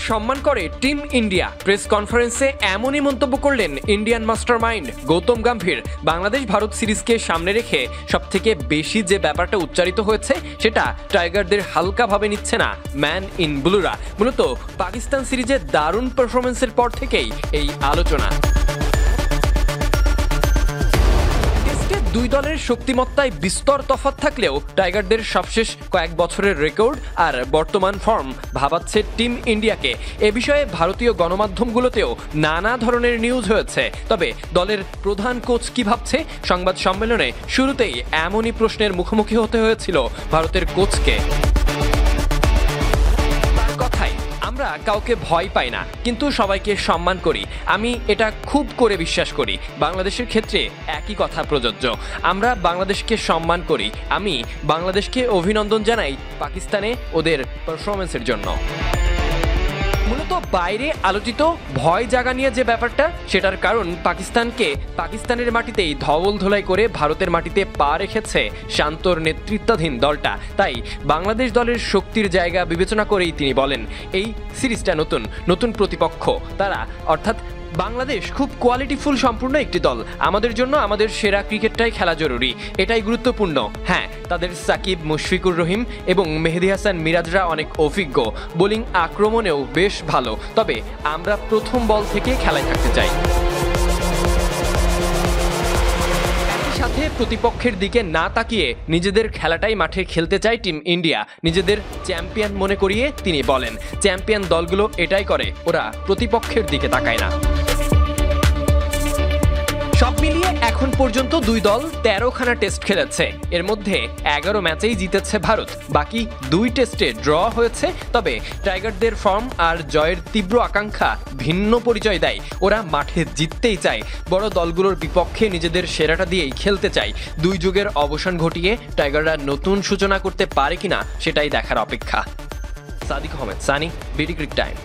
সম্মান করে team India. Press কনফারেন্সে এমনই মন্তব্য করলেন ইন্ডিয়ান মাস্টারমাইন্ড গৌতম গম্ভীর। বাংলাদেশ ভারত সিরিজকে সামনে রেখে সবথেকে বেশি যে ব্যাপারটা উচ্চারিত হয়েছে সেটা টাইগারদের হালকাভাবে নিচ্ছে না ম্যান ইন ব্লুরা। মূলত পাকিস্তান সিরিজে দারুণ পারফরমেন্সের পর থেকেই এই আলোচনা। দুই দলের শক্তিমত্তায় বিস্তর তফাৎ থাকলেও টাইগারদের সবশেষ কয়েক বছরের রেকর্ড আর বর্তমান ফর্ম ভাবাচ্ছে টিম ইন্ডিয়াকে। এ বিষয়ে ভারতীয় গণমাধ্যমগুলোতেও নানা ধরনের নিউজ হয়েছে। তবে দলের প্রধান কোচ কি ভাবছে? সংবাদ সম্মেলনে শুরুতেই এমনই প্রশ্নের মুখোমুখি হতে হয়েছিল ভারতের কোচকে। আমরা কাউকে ভয় পাই না, কিন্তু সবাইকে সম্মান করি। আমি এটা খুব করে বিশ্বাস করি। বাংলাদেশের ক্ষেত্রে একই কথা প্রযোজ্য। আমরা বাংলাদেশকে সম্মান করি। আমি বাংলাদেশকে অভিনন্দন জানাই পাকিস্তানে ওদের পারফরমেন্সের জন্য। মূলত বাইরে আলোচিত ভয় জাগা নিয়ে যে ব্যাপারটা, সেটার কারণ পাকিস্তানের মাটিতেই ধবল ধোলাই করে ভারতের মাটিতে পা রেখেছে শান্তর নেতৃত্বাধীন দলটা। তাই বাংলাদেশ দলের শক্তির জায়গা বিবেচনা করেই তিনি বলেন, এই সিরিজটা নতুন প্রতিপক্ষ তারা, অর্থাৎ বাংলাদেশ খুব কোয়ালিটিফুল সম্পূর্ণ একটি দল। আমাদের জন্য আমাদের সেরা ক্রিকেটটাই খেলা জরুরি, এটাই গুরুত্বপূর্ণ। হ্যাঁ, তাদের সাকিব, মুশফিকুর রহিম এবং মেহেদী হাসান মিরাজরা অনেক অভিজ্ঞ, বোলিং আক্রমণেও বেশ ভালো। তবে আমরা প্রথম বল থেকে খেলায় থাকতে চাই। সাথে প্রতিপক্ষের দিকে না তাকিয়ে নিজেদের খেলাটাই মাঠে খেলতে চায় টিম ইন্ডিয়া। নিজেদের চ্যাম্পিয়ন মনে করিয়ে তিনি বলেন, চ্যাম্পিয়ন দলগুলো এটাই করে, ওরা প্রতিপক্ষের দিকে তাকায় না। সব মিলিয়ে এখন পর্যন্ত দুই দল 13খানা টেস্ট খেলেছে। এর মধ্যে 11 ম্যাচেই জিতেছে ভারত, বাকি 2 টেস্টে ড্র হয়েছে। তবে টাইগারদের ফর্ম আর জয়ের তীব্র আকাঙ্ক্ষা ভিন্ন পরিচয় দেয়। ওরা মাঠে জিততেই চায়, বড় দলগুলোর বিপক্ষে নিজেদের সেরাটা দিয়েই খেলতে চায়। দুই যুগের অবসান ঘটিয়ে টাইগাররা নতুন সূচনা করতে পারে কিনা সেটাই দেখার অপেক্ষা। Sadiq Ahmed, Sunny, BD ক্রিক time.